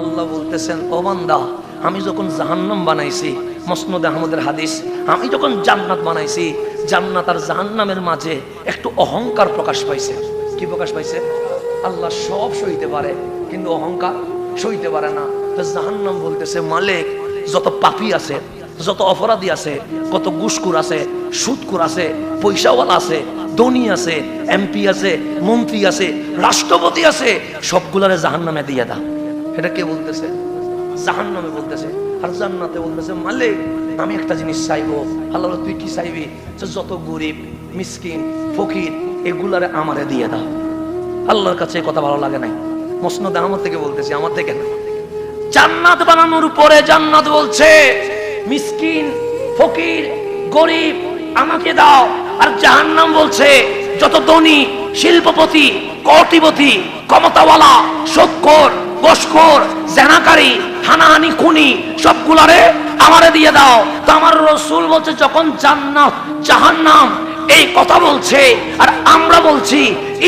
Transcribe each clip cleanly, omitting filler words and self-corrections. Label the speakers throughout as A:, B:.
A: আল্লাহ বলতেছেন, ও বান্দা, আমি যখন জাহান্নাম বানাইছি, মুসনাদ আহমদের হাদিস, আমি যখন জান্নাত বানাইছি, জান্নাত আর জাহান্নামের মাঝে একটু অহংকার প্রকাশ পাইছে। কি প্রকাশ পাইছে? আল্লাহ সব সইতে পারে, কিন্তু অহংকার সইতে পারে না। তো জাহান্নাম বলতেছে, মালিক, যত পাপী আছে, যত অপরাধী আছে, কত ঘুষখোর আছে, সুদখোর আছে, পয়সাওয়ালা আছে, ধনী আছে, এমপি আছে, মন্ত্রী আছে, রাষ্ট্রপতি আছে, সবগুলারে জাহান্নামে দিয়ে দাও। এটা কে বলতেছে? জাহান্নামে বলতেছে। আর জান্নাতে বলতেছে, মালিক, আমি একটা জিনিস চাইবো। আল্লাহ, তুই কি চাইবি? যত গরিব, মিসকিন, ফকির, এগুলারে আমারে দিয়ে দাও। আল্লাহর কাছে কথা ভালো লাগে নাই। মুসনাদ আহমদ থেকে বলতেছি, আমার থেকে না। জান্নাত বানানোর পরে জান্নাত বলছে, মিসকিন, ফকির, গরিব আমাকে দাও। আর জাহান্নাম বলছে, যত ধনী, শিল্পপতি, কোটিপতি, ক্ষমতাওয়ালা, সুদখোর, ঘুষখোর, জেনাকারী, হানাহানি, খুনি, সবগুলারে আমারে দিয়ে দাও। তো আমার রাসূল বলছে, যখন জান্নাত জাহান্নাম এই কথা বলছে, আর আমরা বলছি,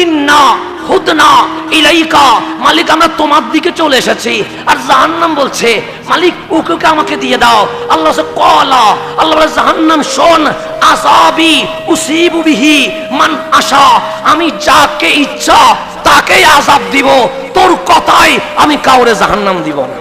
A: ইন্না হুদনা ইলাইকা, মালিক, আমরা তোমার দিকে চলে এসেছি। আর জাহান্নাম বলছে, মালিক, ওকে আমাকে দিয়ে দাও। আল্লাহ কলা, আল্লাহ বলে, জাহান্নাম শোন, আযাবি উসিবু বিহি মান আশা, আমি যাকে ইচ্ছা তাকেই আযাব দিব, তোর কথাই আমি কাউরে জাহান্নাম দিব না।